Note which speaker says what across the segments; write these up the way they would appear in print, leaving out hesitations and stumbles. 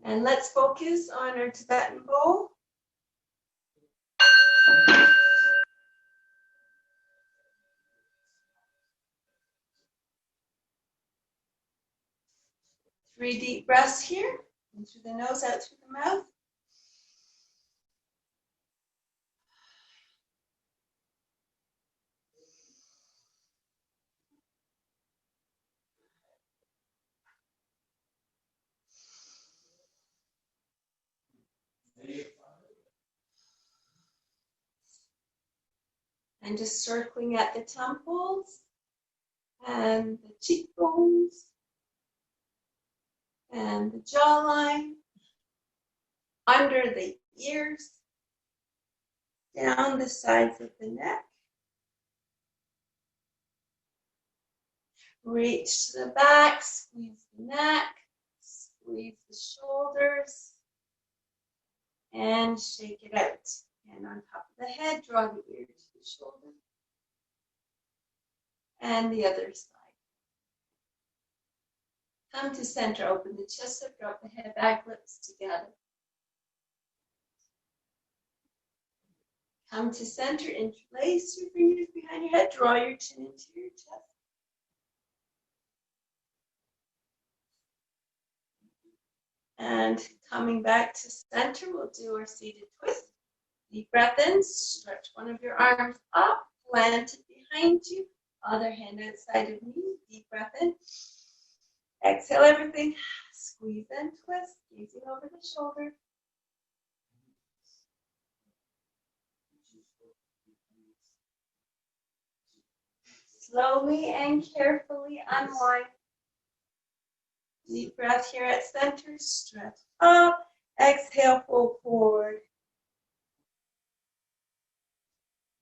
Speaker 1: And let's focus on our Tibetan bow. Three deep breaths here. In through the nose, out through the mouth. And just circling at the temples and the cheekbones and the jawline, under the ears, down the sides of the neck. Reach to the back, squeeze the neck, squeeze the shoulders, and shake it out. And on top of the head, draw the ear to the shoulder. And the other side. Come to center, open the chest up, drop the head back, lips together. Come to center, interlace your fingers behind your head, draw your chin into your chest. And coming back to center, we'll do our seated twist. Deep breath in, stretch one of your arms up, plant it behind you, other hand outside of knee, deep breath in. Exhale everything, squeeze and twist, gazing over the shoulder. Slowly and carefully unwind. Deep breath here at center, stretch up, exhale, fold forward.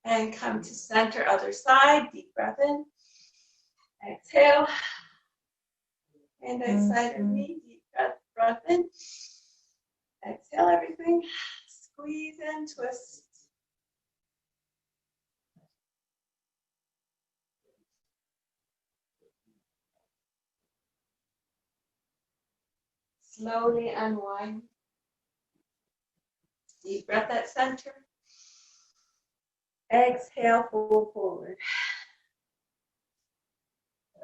Speaker 1: And come to center, other side, deep breath in. Exhale. And outside of me, deep breath in. Exhale everything, squeeze and twist. Slowly unwind. Deep breath at center. Exhale, fold forward.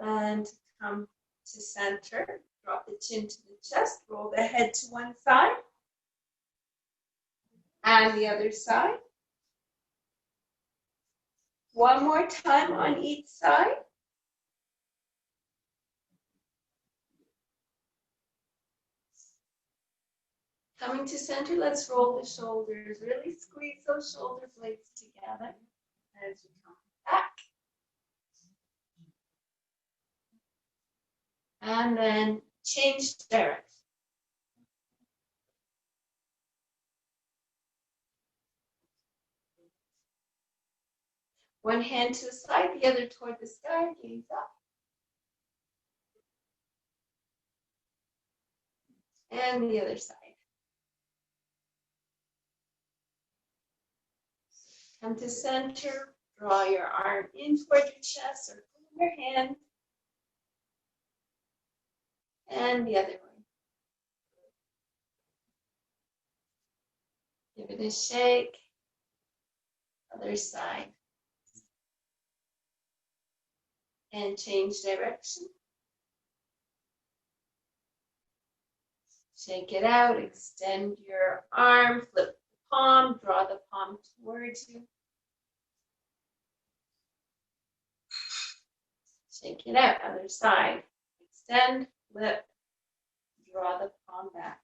Speaker 1: And come to center. Drop the chin to the chest. Roll the head to one side. And the other side. One more time on each side. Coming to center, let's roll the shoulders. Really squeeze those shoulder blades together as you come back. And then change direction. One hand to the side, the other toward the sky, gaze up. And the other side. Come to center, draw your arm in toward your chest, circle your hand. And the other one. Give it a shake. Other side. And change direction. Shake it out, extend your arm, flip the palm, draw the palm towards you. Shake it out, other side. Extend, flip, draw the palm back.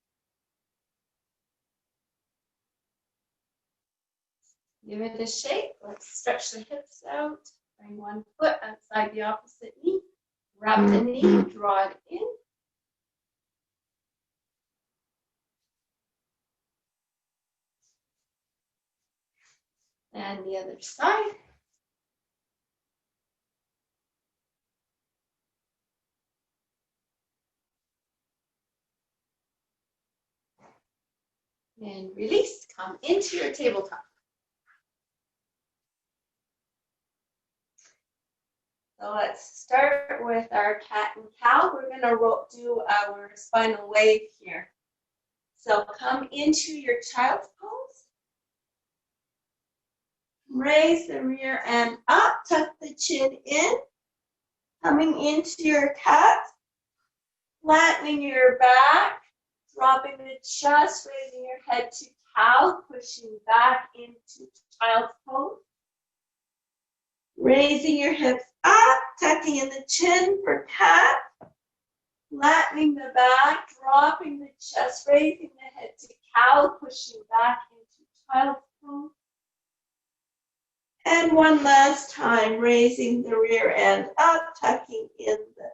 Speaker 1: Give it a shake. Let's stretch the hips out. Bring one foot outside the opposite knee. Wrap the knee, draw it in. And the other side. And release. Come into your tabletop. So let's start with our cat and cow. We're going to do our spinal wave here. So come into your child's pose. Raise the rear end up, tuck the chin in. Coming into your cat. Flattening your back, dropping the chest, raising your head to cow, pushing back into child's pose. Raising your hips up, tucking in the chin for cat. Flattening the back, dropping the chest, raising the head to cow, pushing back into child's pose. And one last time, raising the rear end up, tucking in the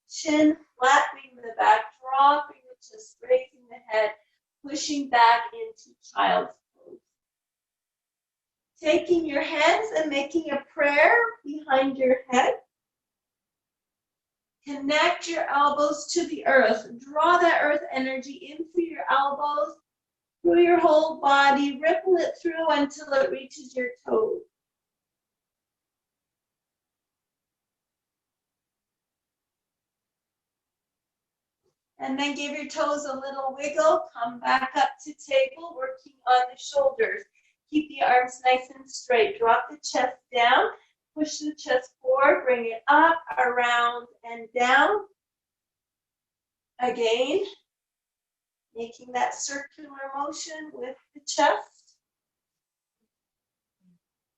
Speaker 1: chin, flattening the back, dropping the chest, raising the head, pushing back into child's pose. Taking your hands and making a prayer behind your head. Connect your elbows to the earth. Draw that earth energy in through your elbows, through your whole body. Ripple it through until it reaches your toes. And then give your toes a little wiggle. Come back up to table, working on the shoulders. Keep the arms nice and straight. Drop the chest down. Push the chest forward. Bring it up, around, and down. Again, making that circular motion with the chest.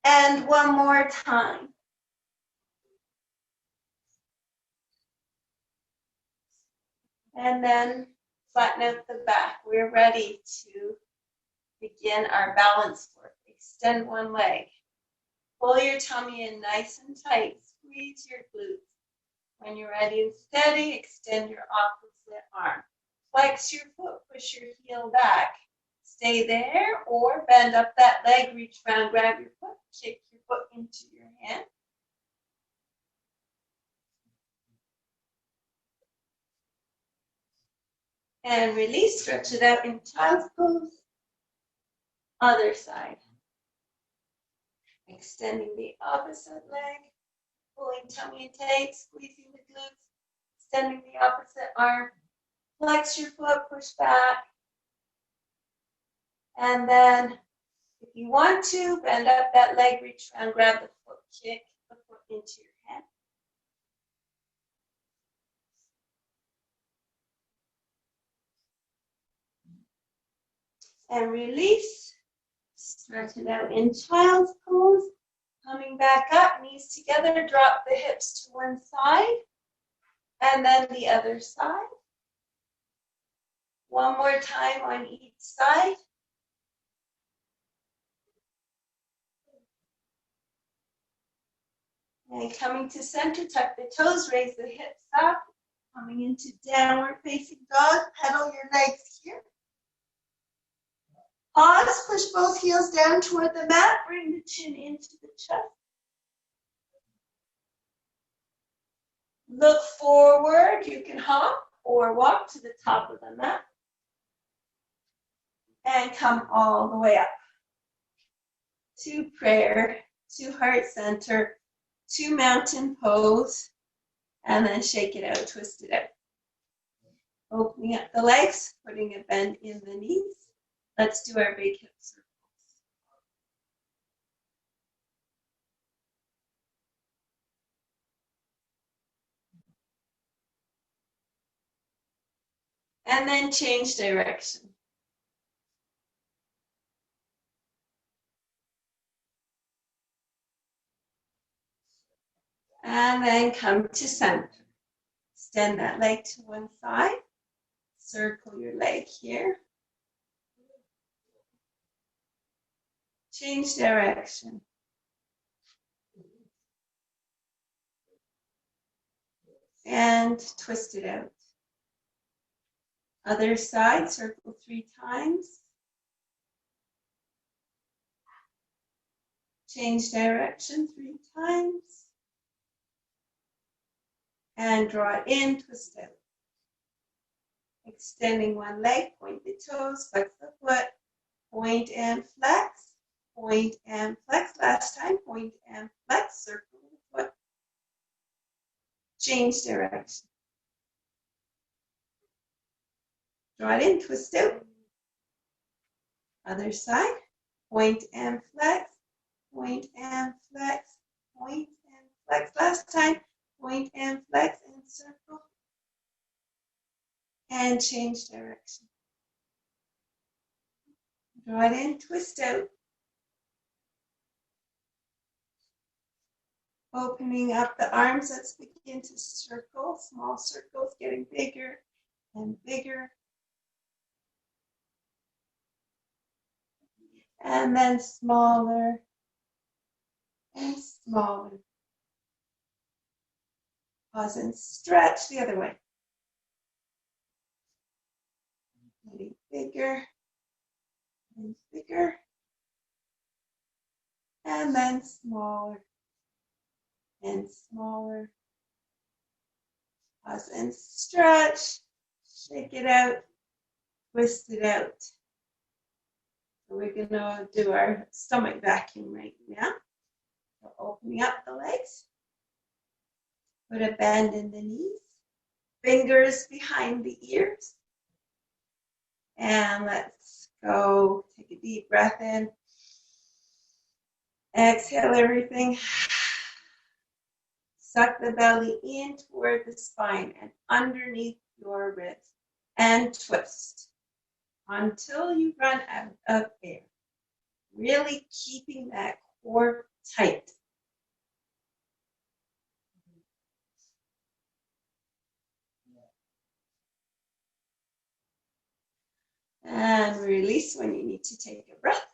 Speaker 1: And one more time. And then flatten out the back. We're ready to begin our balance work. Extend one leg. Pull your tummy in nice and tight. Squeeze your glutes. When you're ready and steady, extend your opposite arm. Flex your foot, push your heel back. Stay there or bend up that leg, reach around, grab your foot, kick your foot into your hand. And release, stretch it out in child's pose. Other side. Extending the opposite leg, pulling tummy in tight, squeezing the glutes, extending the opposite arm. Flex your foot, push back. And then, if you want to, bend up that leg, reach around, grab the foot, kick the foot into your hand. And release. Stretch it out in child's pose. Coming back up, knees together, drop the hips to one side. And then the other side. One more time on each side. And coming to center, tuck the toes, raise the hips up. Coming into downward facing dog, pedal your legs here. Pause, push both heels down toward the mat, bring the chin into the chest. Look forward, you can hop or walk to the top of the mat. And come all the way up. To prayer, to heart center, to mountain pose, and then shake it out, twist it out. Opening up the legs, putting a bend in the knees. Let's do our big hip circles. And then change direction. And then come to center. Extend that leg to one side. Circle your leg here. Change direction. And twist it out. Other side, circle 3 times. Change direction 3 times. And draw it in, twist out. Extending one leg, point the toes, flex the foot, point and flex, point and flex. Last time, point and flex, circle the foot. Change direction. Draw it in, twist out. Other side. Point and flex. Point and flex. Point and flex. Last time. Point and flex and circle. And change direction. Draw it in, twist out. Opening up the arms, let's begin to circle. Small circles getting bigger and bigger. And then smaller and smaller. Pause and stretch the other way. Getting bigger and bigger. And then smaller and smaller. Pause and stretch. Shake it out. Twist it out. So we're going to do our stomach vacuum right now. So opening up the legs. Put a bend in the knees. Fingers behind the ears. And let's go. Take a deep breath in. Exhale everything. Suck the belly in toward the spine and underneath your ribs. And twist until you run out of air. Really keeping that core tight. And release when you need to take a breath.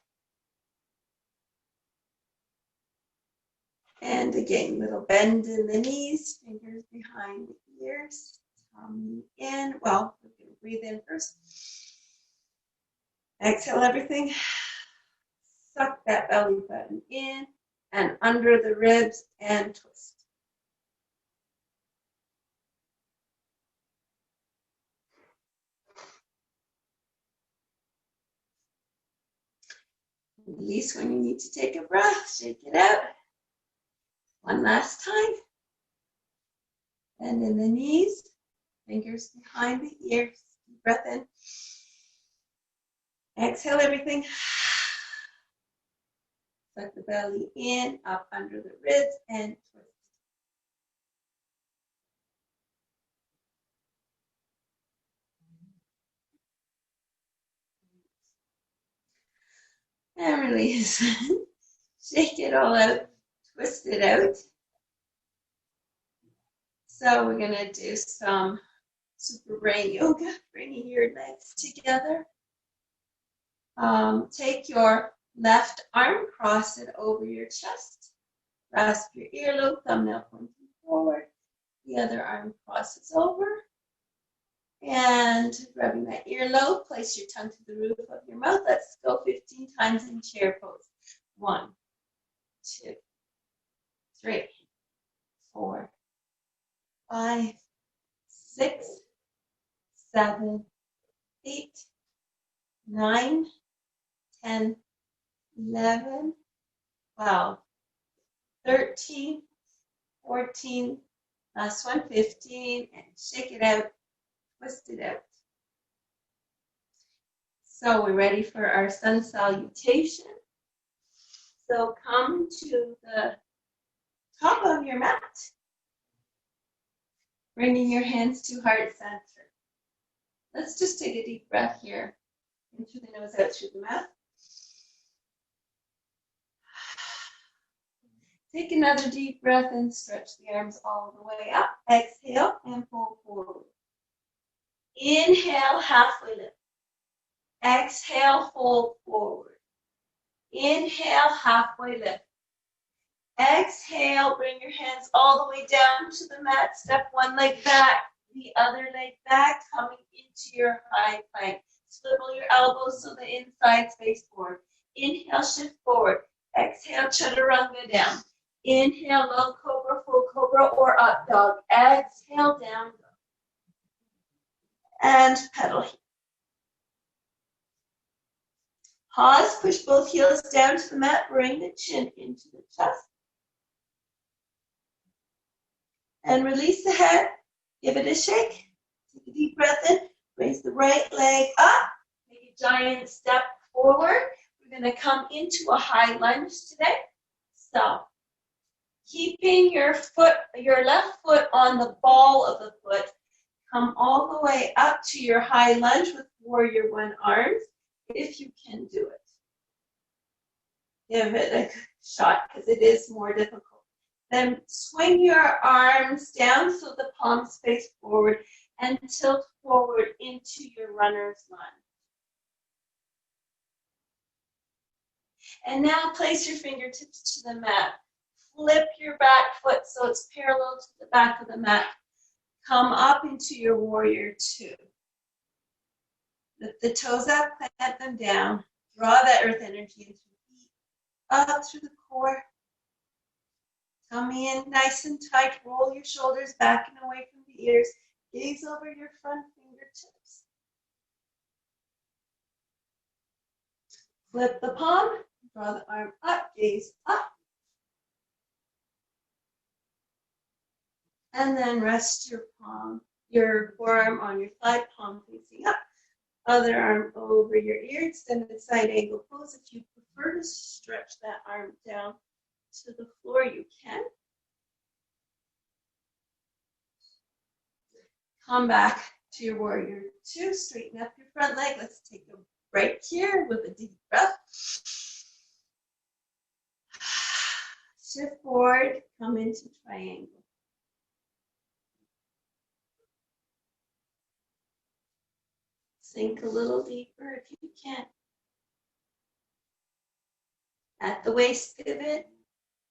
Speaker 1: And again, little bend in the knees, fingers behind the ears, tummy in. Well, we're going to breathe in first. Exhale everything. Suck that belly button in and under the ribs and twist. Release when you need to take a breath. Shake it out. One last time. Bend in the knees, fingers behind the ears. Deep breath in. Exhale everything. Suck the belly in, up under the ribs, and twist. And release. Shake it all out. Twist it out. So we're going to do some Superbrain yoga, bringing your legs together. Take your left arm, cross it over your chest. Grasp your earlobe, thumbnail pointing forward. The other arm crosses over. And rubbing that earlobe, place your tongue to the roof of your mouth. Let's go 15 times in chair pose. 1, 2, 3, 4, 5, 6, 7, 8, 9, 10, 11, 12, 13, 14, last one, 15, and shake it out, twist it out. So we're ready for our sun salutation. So come to the top of your mat, bringing your hands to heart center. Let's just take a deep breath here. In through the nose, out through the mouth. Take another deep breath and stretch the arms all the way up. Exhale and pull forward. Inhale, halfway lift. Exhale, fold forward. Inhale, halfway lift. Exhale, bring your hands all the way down to the mat. Step one leg back, the other leg back, coming into your high plank. Swivel your elbows so the insides face forward. Inhale, shift forward. Exhale, chaturanga down. Inhale, low cobra, full cobra, or up dog. Exhale, down dog. And pedal here. Pause, push both heels down to the mat, bring the chin into the chest. And release the head, give it a shake. Take a deep breath in, raise the right leg up, make a giant step forward. We're going to come into a high lunge today. So keeping your left foot on the ball of the foot, come all the way up to your high lunge with warrior one arms, if you can do it. Give it a good shot because it is more difficult. Then swing your arms down so the palms face forward and tilt forward into your runner's lunge. And now place your fingertips to the mat. Flip your back foot so it's parallel to the back of the mat. Come up into your warrior two. Lift the toes up, plant them down. Draw that earth energy into the feet, up through the core. Tummy in nice and tight. Roll your shoulders back and away from the ears. Gaze over your front fingertips. Flip the palm. Draw the arm up. Gaze up. And then rest your forearm on your thigh, palm facing up. Other arm over your ear. Extended side angle pose. If you prefer to stretch that arm down to the floor, you can. Come back to your warrior two. Straighten up your front leg. Let's take a break here with a deep breath. Shift forward. Come into triangle. Sink a little deeper if you can. At the waist pivot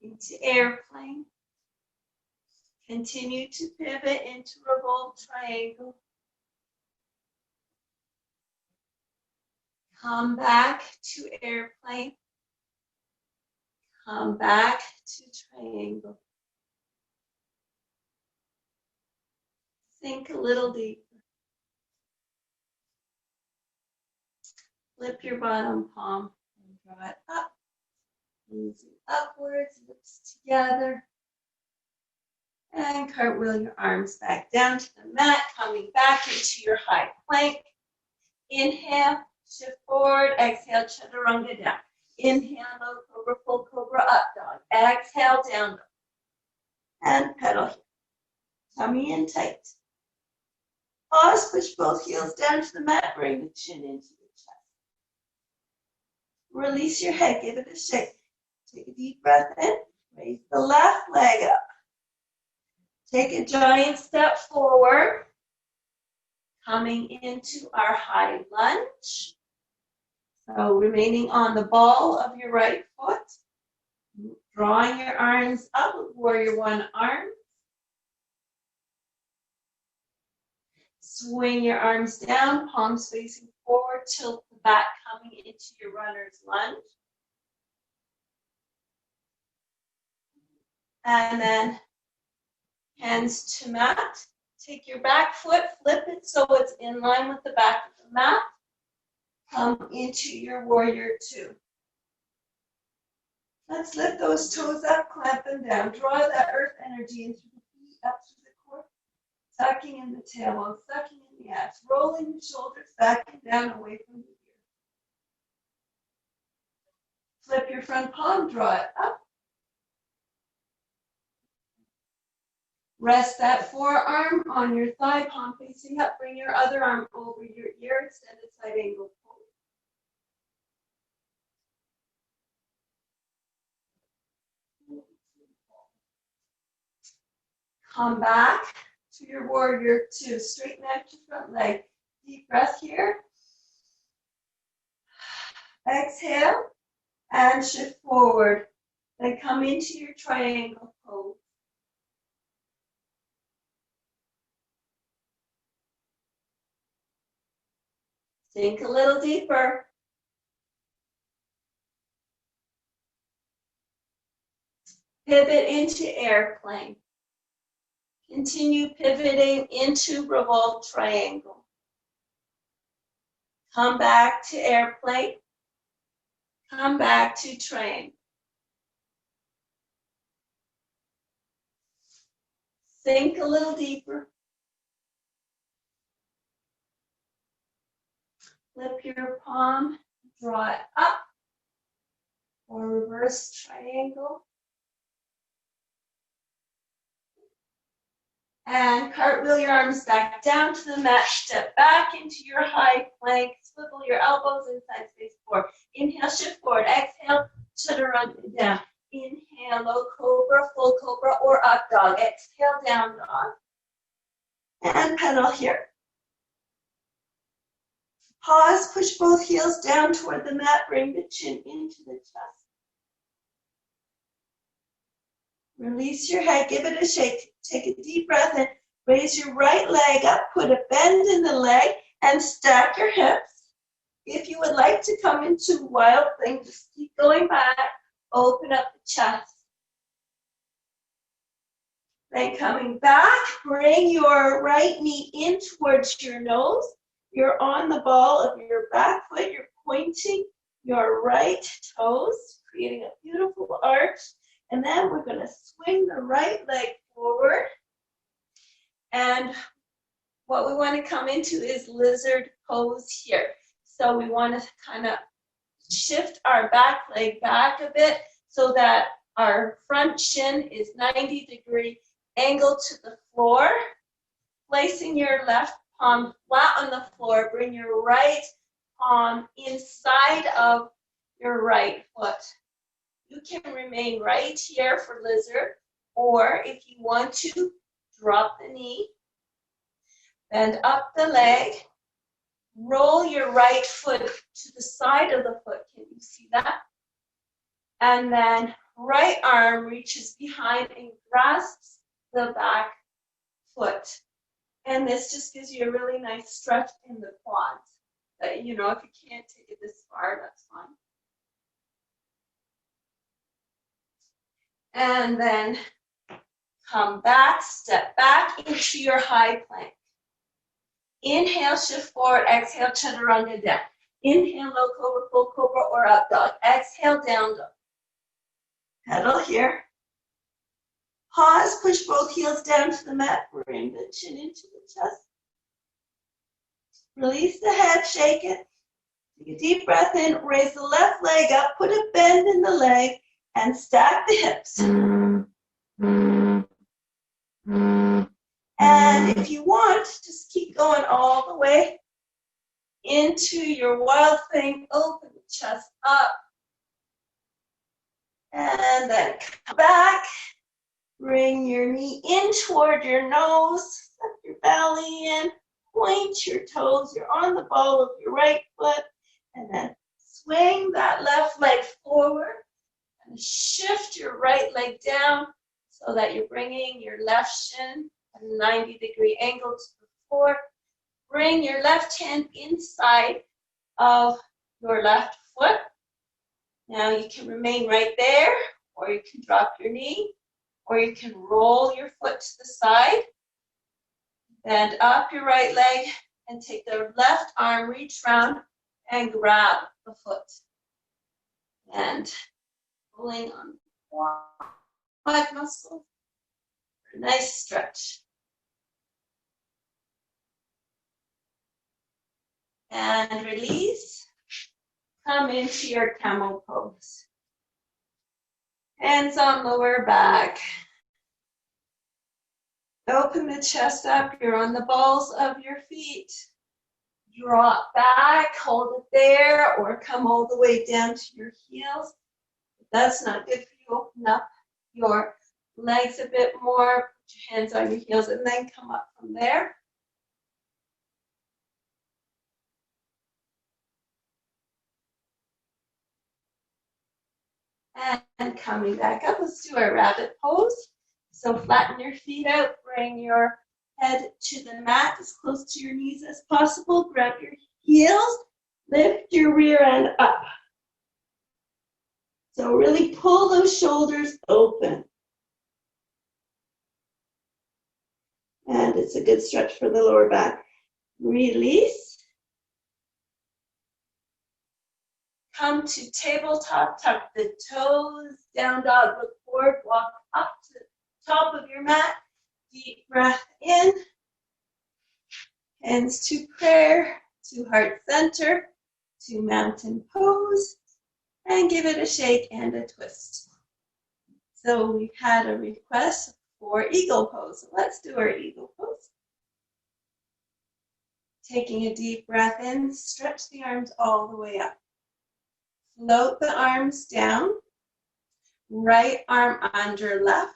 Speaker 1: into airplane. Continue to pivot into revolve triangle. Come back to airplane. Come back to triangle. Sink a little deeper. Flip your bottom palm and draw it up. Easy upwards, lips together. And cartwheel your arms back down to the mat, coming back into your high plank. Inhale, shift forward. Exhale, chaturanga down. Inhale, low cobra, full cobra, up dog. Exhale, down dog. And pedal here. Tummy in tight. Pause, push both heels down to the mat. Bring the chin into the chest. Release your head, give it a shake. Take a deep breath in. Raise the left leg up. Take a giant step forward. Coming into our high lunge. So remaining on the ball of your right foot. Drawing your arms up with warrior one arm. Swing your arms down, palms facing forward, tilt the back coming into your runner's lunge. And then hands to mat. Take your back foot, flip it so it's in line with the back of the mat. Come into your warrior two. Let's lift those toes up, clamp them down. Draw that earth energy into the feet, up to the core. Sucking in the tailbone, sucking in the abs. Rolling the shoulders back and down away from the ear. Flip your front palm, draw it up. Rest that forearm on your thigh, palm facing up. Bring your other arm over your ear, extended side angle pull. Come back to your warrior two. Straighten out your front leg. Deep breath here. Exhale and shift forward. Then come into your triangle pose. Sink a little deeper. Pivot into airplane. Continue pivoting into revolve triangle. Come back to airplane. Come back to triangle. Sink a little deeper. Flip your palm, Draw it up, or reverse triangle. And cartwheel your arms back down to the mat. Step back into your high plank. Swivel your elbows inside space 4. Inhale, shift forward. Exhale, chaturanga down. Inhale, low cobra, full cobra, or up dog. Exhale, down dog. And pedal here. Pause, push both heels down toward the mat. Bring the chin into the chest. Release your head, give it a shake. Take a deep breath in. Raise your right leg up, put a bend in the leg, and stack your hips. If you would like to come into wild thing, just keep going back. Open up the chest. Then coming back, bring your right knee in towards your nose. You're on the ball of your back foot. You're pointing your right toes, creating a beautiful arch. And then we're going to swing the right leg forward. And what we want to come into is lizard pose here. So we want to kind of shift our back leg back a bit so that our front shin is 90-degree angle to the floor. Placing your left palm flat on the floor. Bring your right palm inside of your right foot. You can remain right here for lizard, or if you want to, drop the knee, bend up the leg, roll your right foot to the side of the foot. Can you see that? And then right arm reaches behind and grasps the back foot. And this just gives you a really nice stretch in the quads. That, you know, if you can't take it this far, that's fine. And then come back, step back into your high plank. Inhale, shift forward, exhale, chaturanga down. Inhale, low cobra, full cobra, or up dog. Exhale, down dog. Pedal here. Pause, push both heels down to the mat. Bring the chin into the chest. Release the head, shake it. Take a deep breath in, raise the left leg up, put a bend in the leg, and stack the hips. And if you want, just keep going all the way into your wild thing. Open the chest up. And then come back. Bring your knee in toward your nose. Suck your belly in. Point your toes. You're on the ball of your right foot. And then swing that left leg forward. And shift your right leg down so that you're bringing your left shin at a 90-degree angle to the floor. Bring your left hand inside of your left foot. Now you can remain right there, or you can drop your knee, or you can roll your foot to the side. Bend up your right leg and take the left arm, reach round and grab the foot. And pulling on quad muscle. Nice stretch. And release. Come into your camel pose. Hands on lower back. Open the chest up. You're on the balls of your feet. Drop back, hold it there, or come all the way down to your heels. If that's not good for you, open up your legs a bit more. Put your hands on your heels and then come up from there. And coming back up, let's do a rabbit pose. So flatten your feet out, bring your head to the mat as close to your knees as possible. Grab your heels, lift your rear end up. So really pull those shoulders open. And it's a good stretch for the lower back. Release. Come to tabletop, tuck the toes, down dog, look forward, walk up to the top of your mat. Deep breath in. Hands to prayer, to heart center, to mountain pose and give it a shake and a twist. So we've had a request for eagle pose. So let's do our eagle pose. Taking a deep breath in, stretch the arms all the way up. Float the arms down. Right arm under left.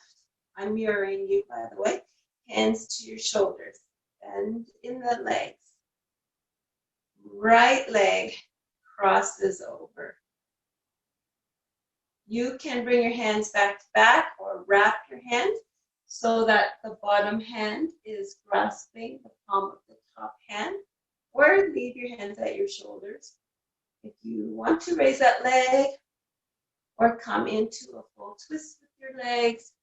Speaker 1: I'm mirroring you, by the way. Hands to your shoulders. Bend in the legs. Right leg crosses over. You can bring your hands back to back or wrap your hands so that the bottom hand is grasping the palm of the top hand, or leave your hands at your shoulders. If you want to raise that leg or come into a full twist with your legs,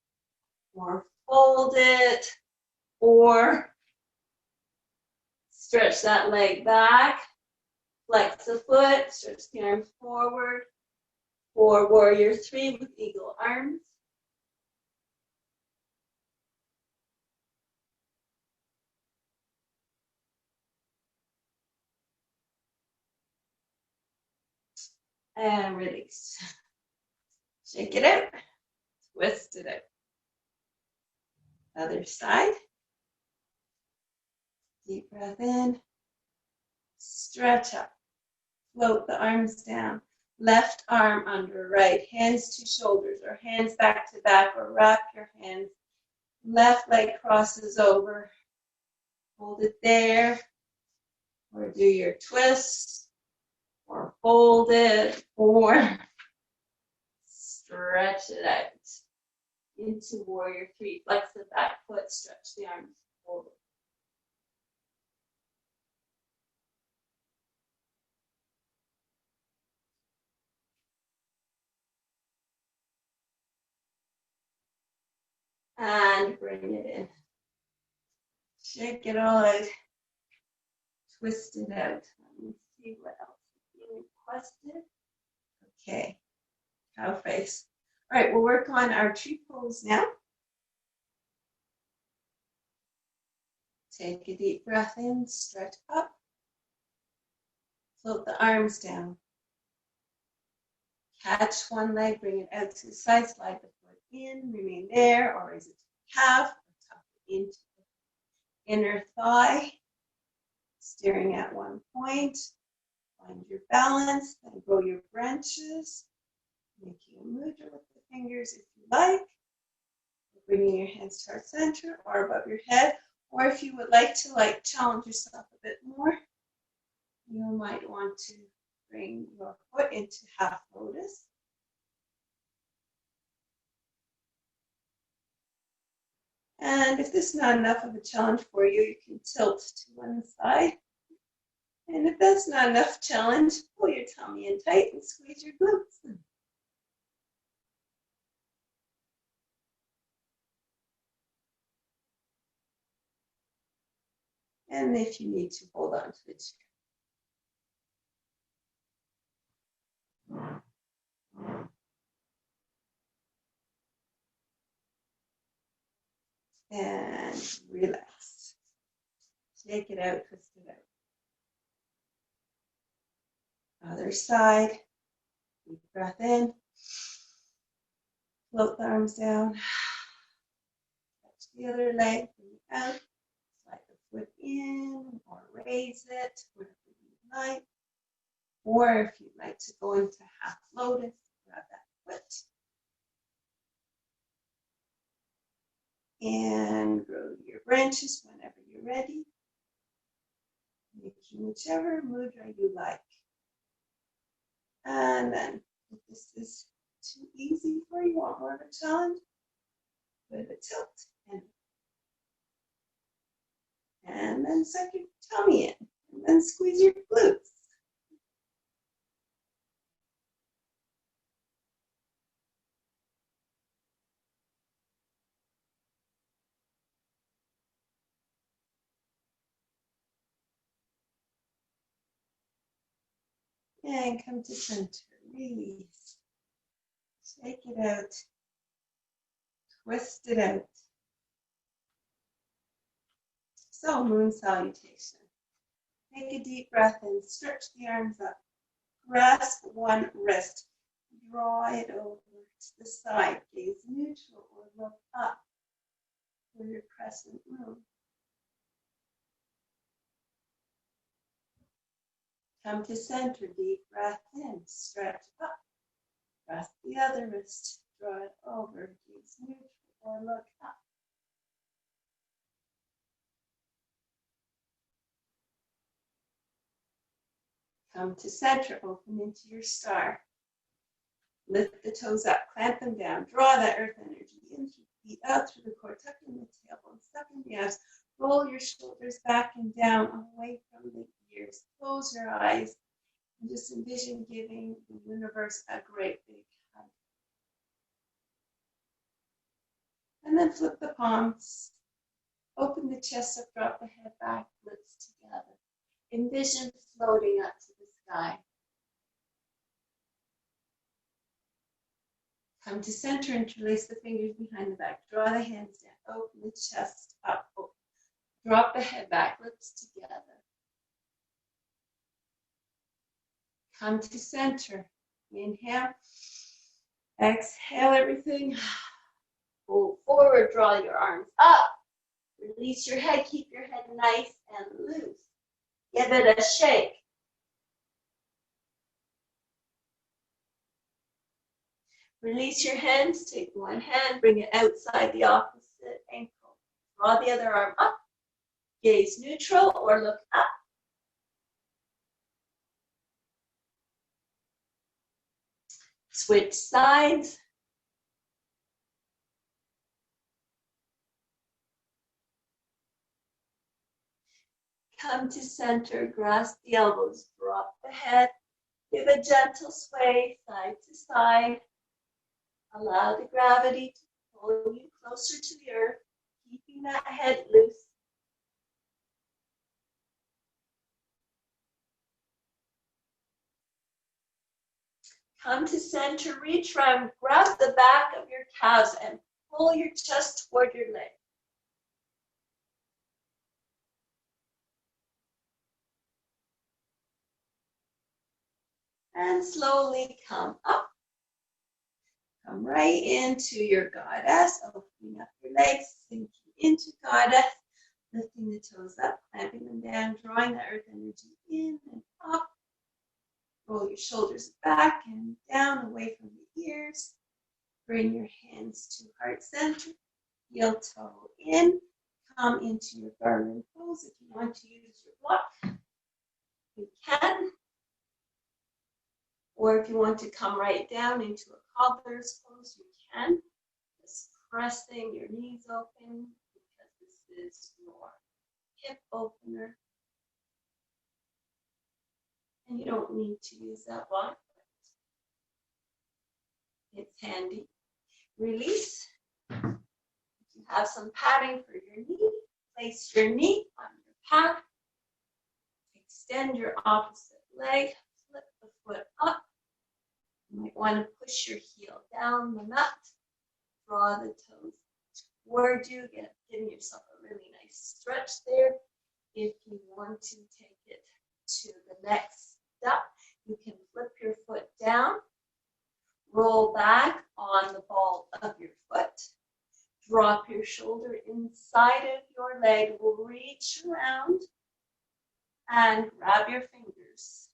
Speaker 1: or fold it, or stretch that leg back, flex the foot, stretch the arms forward, or warrior three with eagle arms. And release. Shake it out, twist it out. Other side. Deep breath in, stretch up, float the arms down. Left arm under right, hands to shoulders or hands back to back, or wrap your hands. Left leg crosses over. Hold it there, or do your twist, or fold it, or stretch it out into warrior three. Flex the back foot, stretch the arms forward. And bring it in. Shake it all out. Twist it out. Let me see what else is being requested. Okay, cow face. All right, we'll work on our tree pose now. Take a deep breath in, stretch up. Float the arms down. Catch one leg, bring it out to the side, slide the foot in, remain there, or raise it to the calf, or tuck it into the inner thigh. Steering at one point. Find your balance, then grow your branches. Making a mudra with the fingers if you like. Bringing your hands to our center or above your head. Or if you would like to challenge yourself a bit more, you might want to bring your foot into half lotus. And if this is not enough of a challenge for you, you can tilt to one side. And if that's not enough challenge, pull your tummy in tight and squeeze your glutes. And if you need to, hold on to the chair. And relax. Shake it out, twist it out. Other side. Deep breath in. Float the arms down. Touch the other leg, bring it out. Slide the foot in or raise it, whatever you like. Or if you'd like to go into half lotus, grab that foot. And grow your branches whenever you're ready. Making whichever mudra you like. And then, if this is too easy for you, want more of a challenge, put a tilt in. And then suck your tummy in. And then squeeze your glutes. And come to center. Release. Shake it out. Twist it out. So, moon salutation. Take a deep breath in. Stretch the arms up. grasp one wrist. Draw it over to the side. Gaze neutral or look up for your crescent moon. Come to center. Deep breath in. Stretch up. Press the other wrist. Draw it over. Gaze neutral or look up. Come to center, open into your star. Lift the toes up, clamp them down. Draw that earth energy in, feet out through the core, tuck in the tailbone, suck in the abs. Roll your shoulders back and down, away from the ears. Close your eyes and just envision giving the universe a great big hug. And then flip the palms. Open the chest up, drop the head back, lips together. Envision floating up to the sky. Come to center, interlace the fingers behind the back. Draw the hands down, open the chest up. Open. Drop the head back, lips together. Come to center. Inhale. Exhale everything. Pull forward, draw your arms up. Release your head, keep your head nice and loose. Give it a shake. Release your hands, take one hand, bring it outside the opposite ankle. Draw the other arm up, gaze neutral or look up. Switch sides. Come to center, grasp the elbows, drop the head, give a gentle sway side to side. Allow the gravity to pull you closer to the earth, keeping that head loose. Come to center, reach around, grab the back of your calves and pull your chest toward your leg. And slowly come up. Come right into your goddess, opening up your legs, sinking into goddess, lifting the toes up, clamping them down, drawing the earth energy in and up. Roll your shoulders back and down, away from the ears. Bring your hands to heart center, heel toe in. Come into your garland pose. If you want to use your block, you can. Or if you want to come right down into a cobbler's pose, you can. Just pressing your knees open because this is your hip opener. And you don't need to use that block, but it's handy. Release. If you have some padding for your knee, place your knee on your pad. Extend your opposite leg. Flip the foot up. You might want to push your heel down the mat. Draw the toes toward you. Giving yourself a really nice stretch there. If you want to take it to the next step, you can flip your foot down. Roll back on the ball of your foot. Drop your shoulder inside of your leg. Reach around and grab your fingers.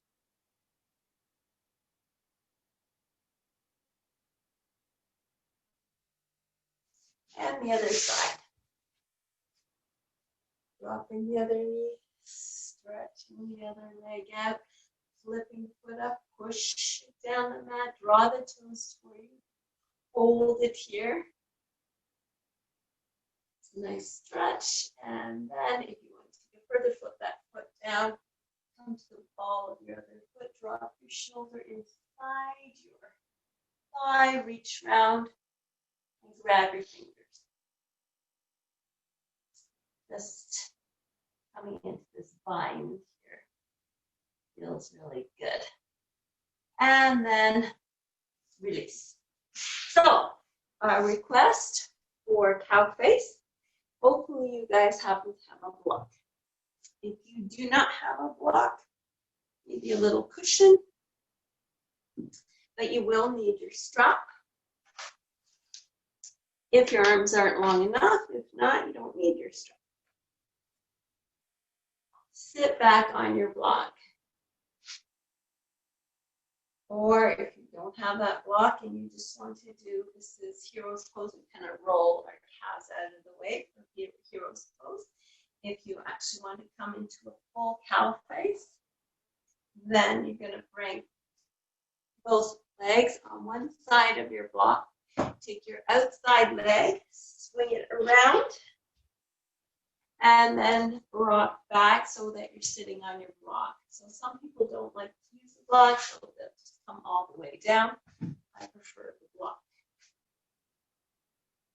Speaker 1: And the other side. Dropping the other knee, stretching the other leg out, flipping foot up, push it down the mat, draw the toes toward you, hold it here. It's a nice stretch, and then if you want to go further, flip that foot down, come to the ball of your other foot, drop your shoulder inside your thigh, reach round, and grab your fingers. Just coming into this bind here. Feels really good. And then release. So, our request for cow face. Hopefully you guys happen to have a block. If you do not have a block, maybe a little cushion But you will need your strap if your arms aren't long enough. If not, you don't need your strap. Sit back on your block. Or if you don't have that block and you just want to do, this is hero's pose, we kind of roll our calves out of the way for hero's pose. If you actually want to come into a full cow face, then you're going to bring both legs on one side of your block. Take your outside leg, swing it around, and then rock back so that you're sitting on your block. So some people don't like to use the block, so they'll just come all the way down. I prefer the block.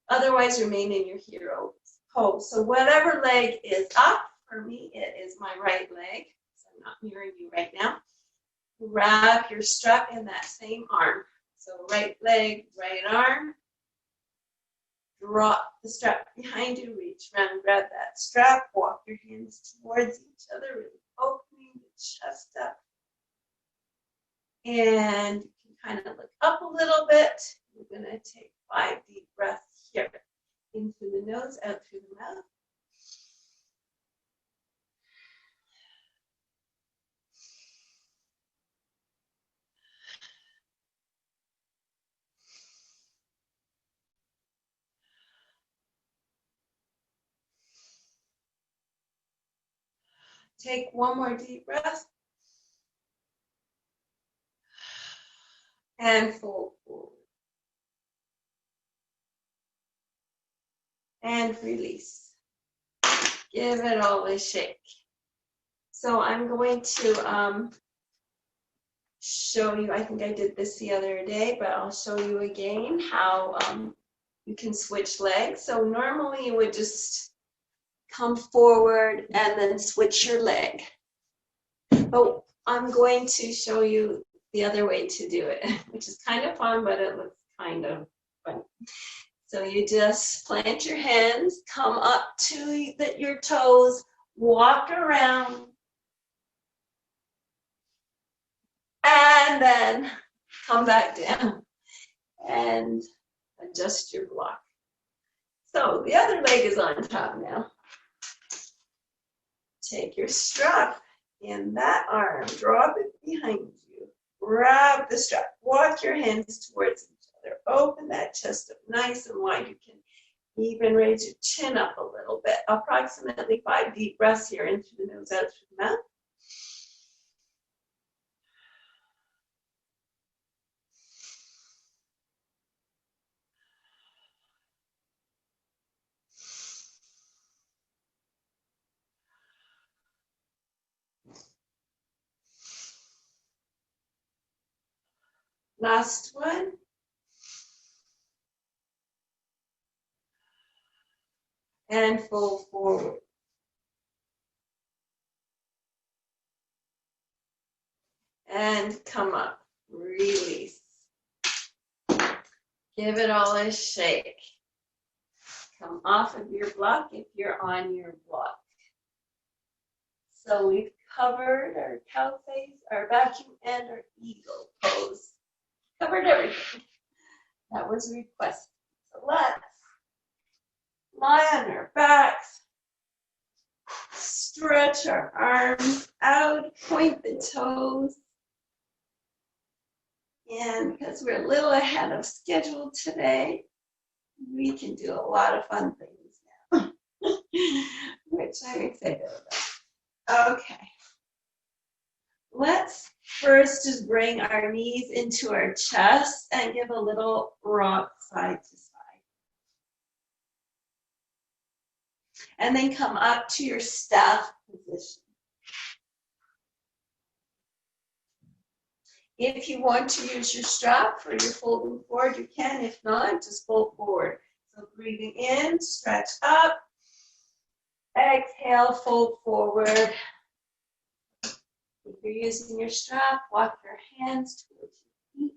Speaker 1: Otherwise, remain in your hero pose. So whatever leg is up, for me, it is my right leg. So I'm not mirroring you right now. Grab your strap in that same arm. So right leg, right arm. Drop the strap behind you, reach around, grab that strap, walk your hands towards each other, really opening the chest up. And you can kind of look up a little bit. We're going to take 5 deep breaths here. In through the nose, out through the mouth. Take one more deep breath. And fold forward. And release. Give it all a shake. So I'm going to show you, I think I did this the other day, but I'll show you again how you can switch legs. So normally you would just come forward and then switch your leg. But I'm going to show you the other way to do it, which is kind of fun, but it looks kind of fun. So you just plant your hands, come up to your toes, walk around, and then come back down and adjust your block. So the other leg is on top now. Take your strap in that arm, drop it behind you, grab the strap, walk your hands towards each other, open that chest up nice and wide. You can even raise your chin up a little bit, approximately 5 deep breaths here, in through the nose, out through the mouth. Last one. And fold forward. And come up. Release. Give it all a shake. Come off of your block if you're on your block. So we've covered our cow face, our vacuum, and our eagle pose. Covered everything that was requested. So let's lie on our backs, stretch our arms out, point the toes. And because we're a little ahead of schedule today, we can do a lot of fun things now, which I'm excited about. Okay. Let's first just bring our knees into our chest and give a little rock side to side. And then come up to your staff position. If you want to use your strap for your folding forward, you can. If not, just fold forward. So breathing in, stretch up. Exhale, fold forward. If you're using your strap, walk your hands towards your feet.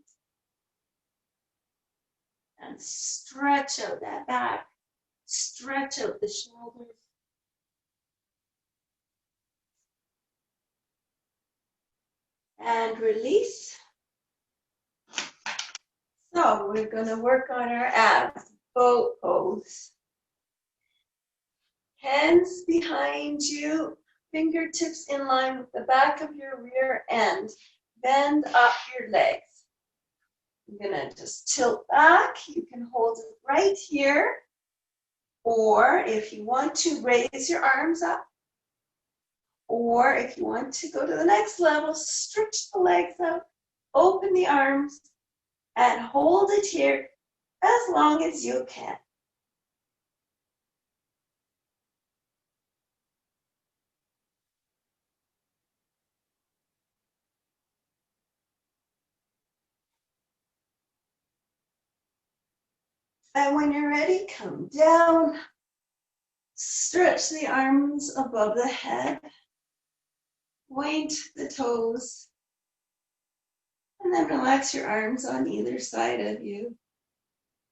Speaker 1: And stretch out that back. Stretch out the shoulders. And release. So we're going to work on our abs. Boat pose. Hands behind you, fingertips in line with the back of your rear end. Bend up your legs. You're going to just tilt back. You can hold it right here. Or if you want to, raise your arms up. Or if you want to go to the next level, stretch the legs out, open the arms, and hold it here as long as you can. And when you're ready, come down, stretch the arms above the head, point the toes, and then relax your arms on either side of you.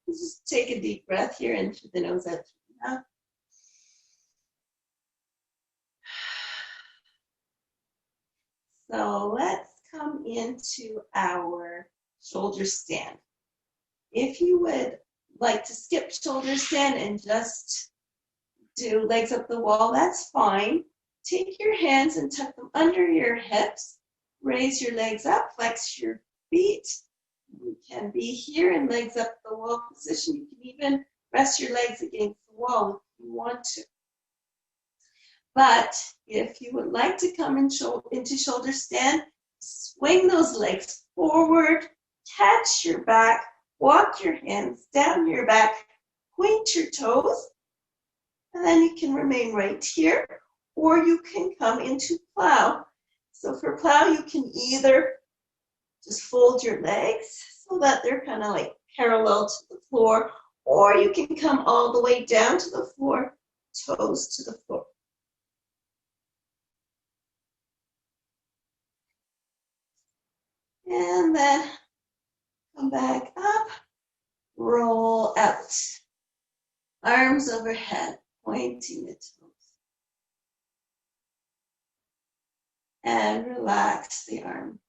Speaker 1: Just take a deep breath here in through the nose, out through the mouth. So let's come into our shoulder stand. If you would like to skip shoulder stand and just do legs up the wall, that's fine. Take your hands and tuck them under your hips. Raise your legs up, flex your feet. You can be here in legs up the wall position. You can even rest your legs against the wall if you want to. But if you would like to come into shoulder stand, swing those legs forward, catch your back, walk your hands down your back, point your toes, and then you can remain right here, or you can come into plow. So for plow, you can either just fold your legs so that they're kind of like parallel to the floor, or you can come all the way down to the floor, toes to the floor. And then come back up, roll out. Arms overhead, pointing the toes. And relax the arms.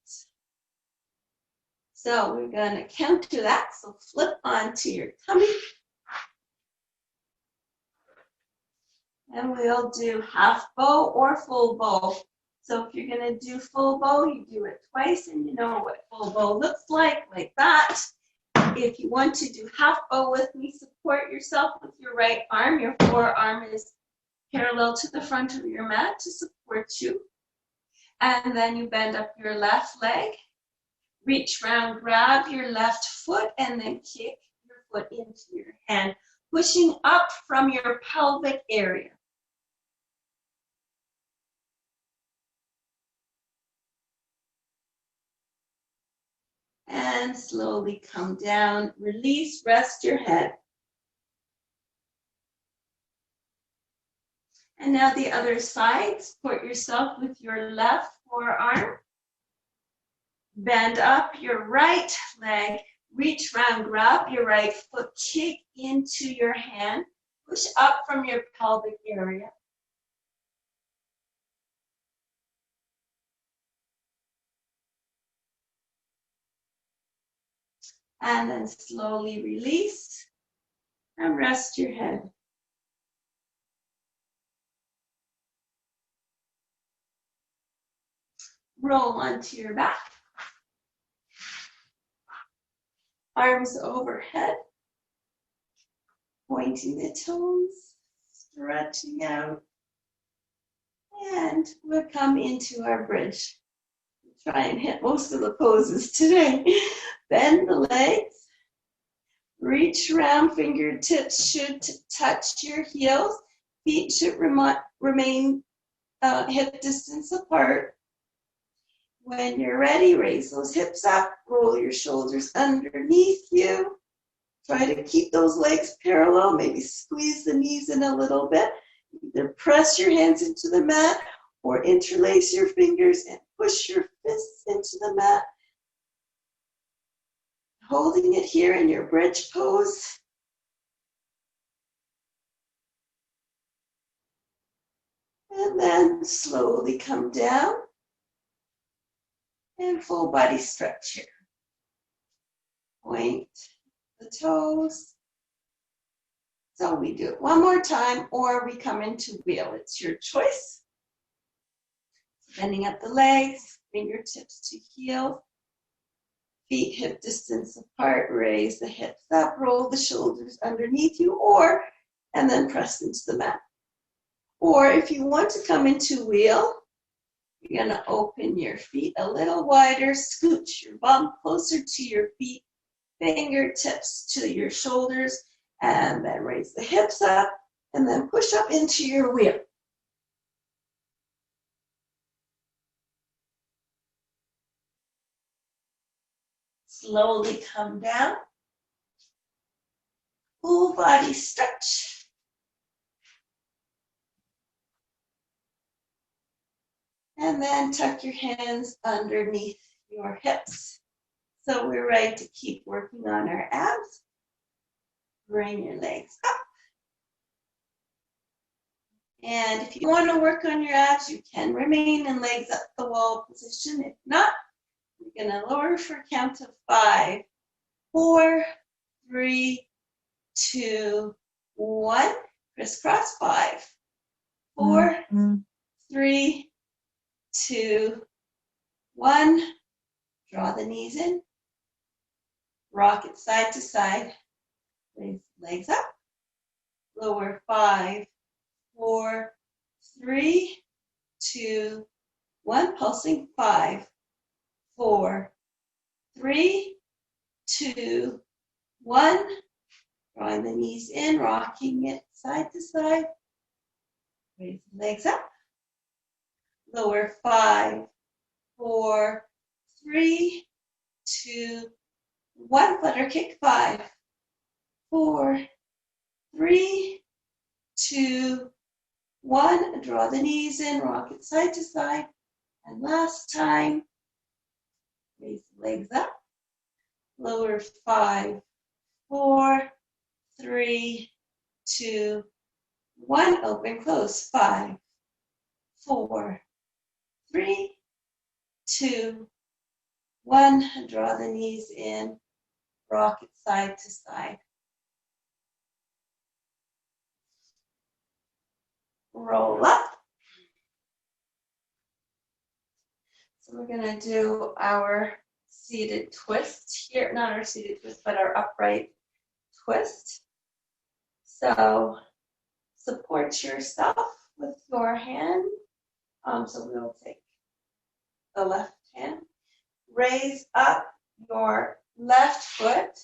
Speaker 1: So we're going to counter that. So flip onto your tummy. And we'll do half bow or full bow. So if you're going to do full bow, you do it twice and you know what full bow looks like that. If you want to do half bow with me, support yourself with your right arm. Your forearm is parallel to the front of your mat to support you. And then you bend up your left leg. Reach round, grab your left foot, and then kick your foot into your hand, pushing up from your pelvic area. And slowly come down, release, rest your head. And now the other side, support yourself with your left forearm. Bend up your right leg, reach round, grab your right foot, kick into your hand, push up from your pelvic area. And then slowly release and rest your head. Roll onto your back. Arms overhead. Pointing the toes, stretching out. And we'll come into our bridge. Try and hit most of the poses today. Bend the legs. Reach around, fingertips should touch your heels. Feet should remain hip distance apart. When you're ready, raise those hips up, roll your shoulders underneath you. Try to keep those legs parallel, maybe squeeze the knees in a little bit. Either press your hands into the mat or interlace your fingers and push your fists into the mat. Holding it here in your bridge pose. And then slowly come down. And full body stretch here. Point the toes. So we do it one more time, or we come into wheel. It's your choice. Bending up the legs, fingertips to heel, feet hip distance apart, raise the hips up, roll the shoulders underneath you, and then press into the mat. Or if you want to come into wheel, you're going to open your feet a little wider, scooch your bum closer to your feet, fingertips to your shoulders, and then raise the hips up, and then push up into your wheel. Slowly come down. Full body stretch. And then tuck your hands underneath your hips. So we're ready to keep working on our abs. Bring your legs up. And if you want to work on your abs, you can remain in legs up the wall position. If not, we're going to lower for a count of 5. 4, 3, 2, 1. Crisscross. 5, 4, 3, 2, 1. Draw the knees in. Rock it side to side. Raise the legs up. Lower. 5, 4, 3, 2, 1. Pulsing. 5, 4, 3, 2, 1. Drawing the knees in, rocking it side to side. Raise the legs up. Lower. 5, 4, 3, 2, 1. Flutter kick. 5, 4, 3, 2, 1. Draw the knees in, rock it side to side. And last time, raise the legs up. Lower. 5, 4, 3, 2, 1. Open, close. 5, 4, 3, 2, 1. Draw the knees in, rock it side to side. Roll up. So we're going to do our seated twist here, not our seated twist, but our upright twist. So support yourself with your hand. So we'll take the left hand. Raise up your left foot.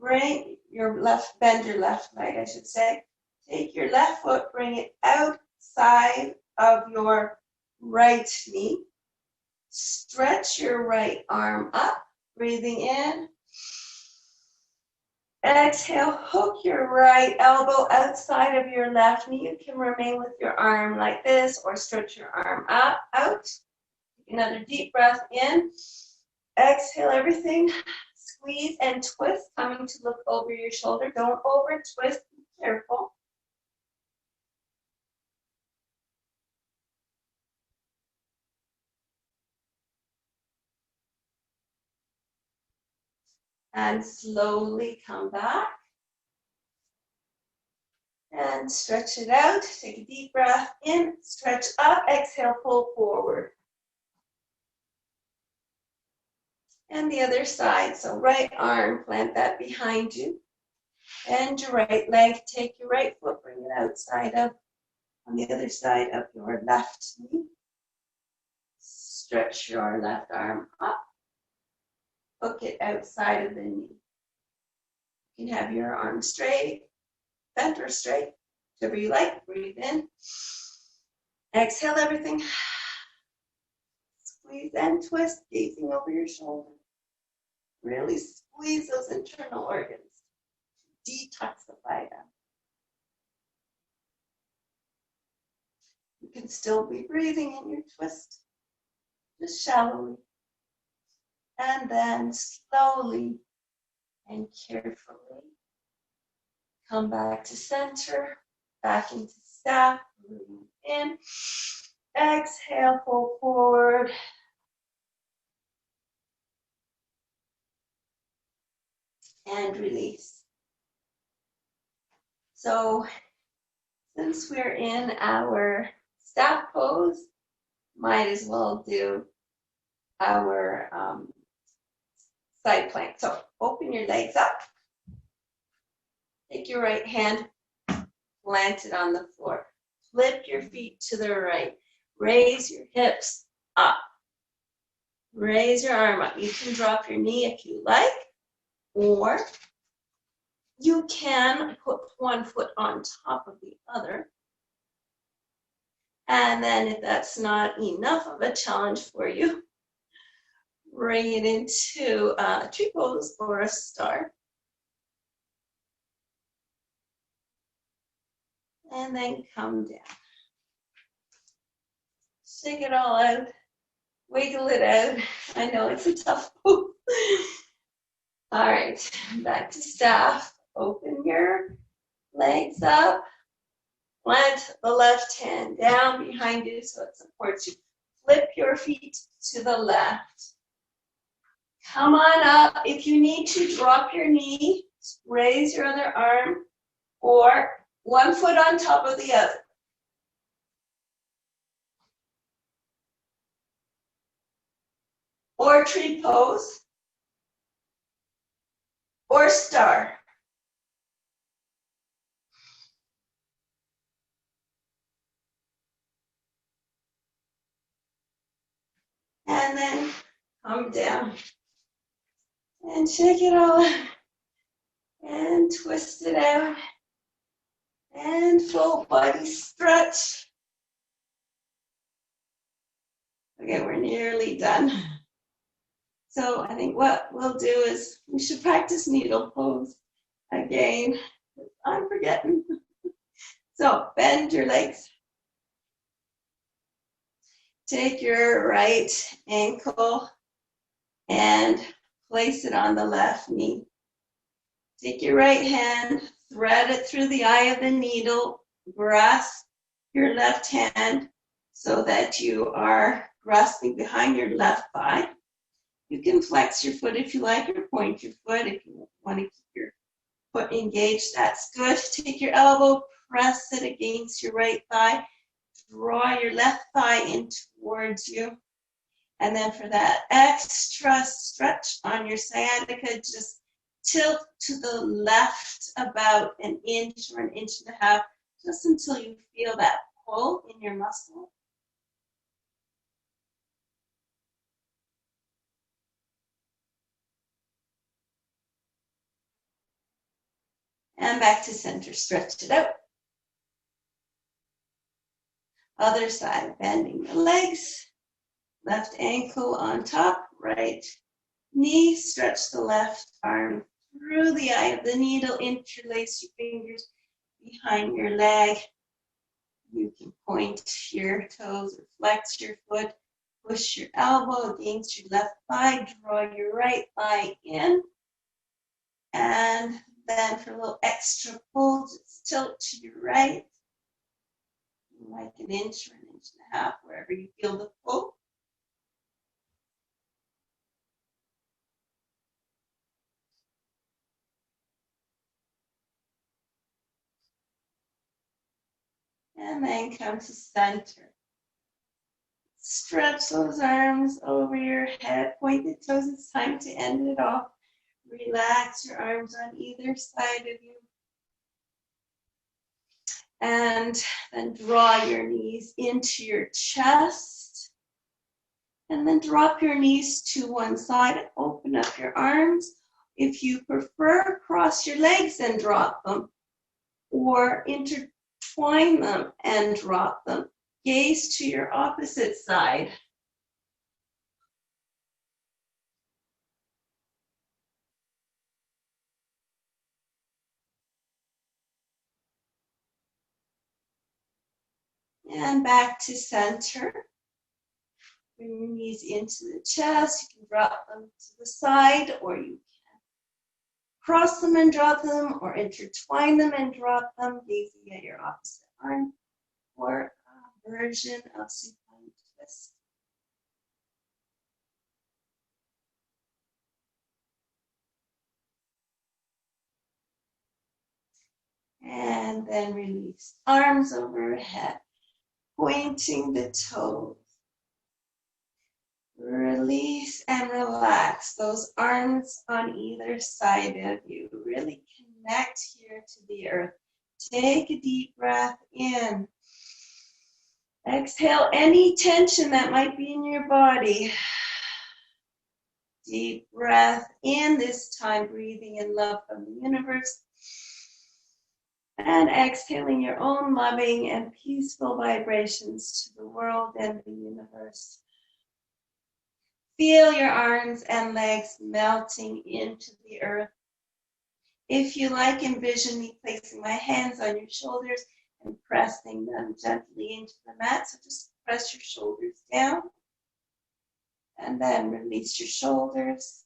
Speaker 1: Bend your left leg, I should say. Take your left foot, bring it outside of your right knee. Stretch your right arm up, breathing in. Exhale, hook your right elbow outside of your left knee. You can remain with your arm like this or stretch your arm up, out. Another deep breath in. Exhale everything. Squeeze and twist, coming to look over your shoulder. Don't over twist, be careful. And slowly come back. And stretch it out. Take a deep breath in, stretch up, exhale, pull forward. And the other side, so right arm, plant that behind you. Bend your right leg, take your right foot, bring it outside of, on the other side of your left knee. Stretch your left arm up. Hook it outside of the knee. You can have your arm straight, bent or straight, whichever you like. Breathe in. Exhale everything. Squeeze and twist, gazing over your shoulder. Really squeeze those internal organs. Detoxify them. You can still be breathing in your twist, just shallowly. And then slowly and carefully come back to center, back into staff, breathe in. Exhale, pull forward. and release. So since we're in our staff pose, might as well do our side plank. So open your legs up. Take your right hand, plant it on the floor. Flip your feet to the right. Raise your hips up. Raise your arm up. You can drop your knee if you like, or you can put one foot on top of the other. And then if that's not enough of a challenge for you, bring it into a tree pose or a star. And then come down. Shake it all out. Wiggle it out. I know it's a tough pose. All right, back to staff. Open your legs up. Plant the left hand down behind you so it supports you. Flip your feet to the left. Come on up. If you need to, drop your knee. Raise your other arm, or one foot on top of the other. Or tree pose, or star. And then come down. And shake it all out. And twist it out. And full body stretch. Okay, we're nearly done. So I think what we'll do is we should practice needle pose again. I'm forgetting. So bend your legs. Take your right ankle and place it on the left knee. Take your right hand, thread it through the eye of the needle, grasp your left hand so that you are grasping behind your left thigh. You can flex your foot if you like, or point your foot if you want to keep your foot engaged. That's good. Take your elbow, press it against your right thigh. Draw your left thigh in towards you. And then for that extra stretch on your sciatica, just tilt to the left about an inch or an inch and a half, just until you feel that pull in your muscle. And back to center, stretch it out. Other side, bending the legs, left ankle on top, right knee, stretch the left arm through the eye of the needle, interlace your fingers behind your leg. You can point your toes or flex your foot, push your elbow against your left thigh, draw your right thigh in, and then for a little extra pull, just tilt to your right, like an inch or an inch and a half, wherever you feel the pull. And then come to center. Stretch those arms over your head, point the toes. It's time to end it off. Relax your arms on either side of you. And then draw your knees into your chest. And then drop your knees to one side. Open up your arms. If you prefer, cross your legs and drop them. Or intertwine them and drop them. Gaze to your opposite side. And back to center. Bring your knees into the chest. You can drop them to the side, or you can cross them and drop them, or intertwine them and drop them, gazing at your opposite arm, or a version of supine twist. And then release. Arms overhead, pointing the toes. Release and relax those arms on either side of you. Really connect here to the earth. Take a deep breath in. Exhale any tension that might be in your body. Deep breath in, this time breathing in love from the universe. And exhaling your own loving and peaceful vibrations to the world and the universe. Feel your arms and legs melting into the earth. If you like, envision me placing my hands on your shoulders and pressing them gently into the mat. So just press your shoulders down and then release your shoulders.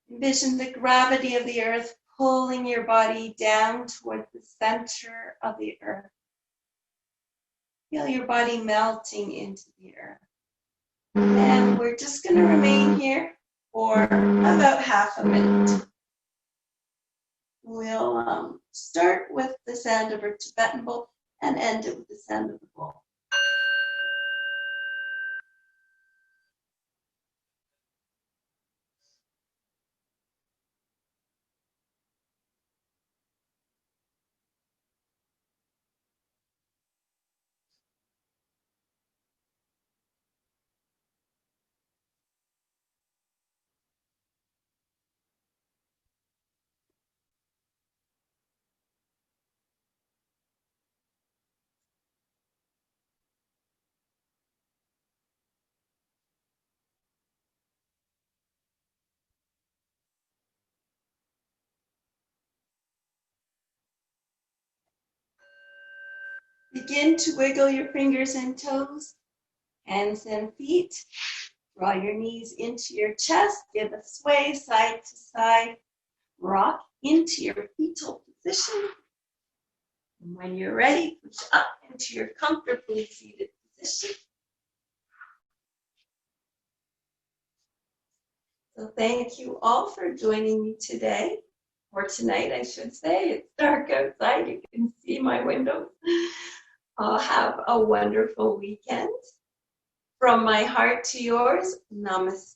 Speaker 1: Envision the gravity of the earth pulling your body down towards the center of the earth. Feel your body melting into the earth. And we're just going to remain here for about half a minute. We'll start with the sound of our Tibetan bowl and end it with the sound of the bowl. Begin to wiggle your fingers and toes, hands and feet. Draw your knees into your chest. Give a sway side to side. Rock into your fetal position. And when you're ready, push up into your comfortably seated position. So thank you all for joining me today, or tonight I should say. It's dark outside, you can see my windows. Have a wonderful weekend. From my heart to yours, namaste.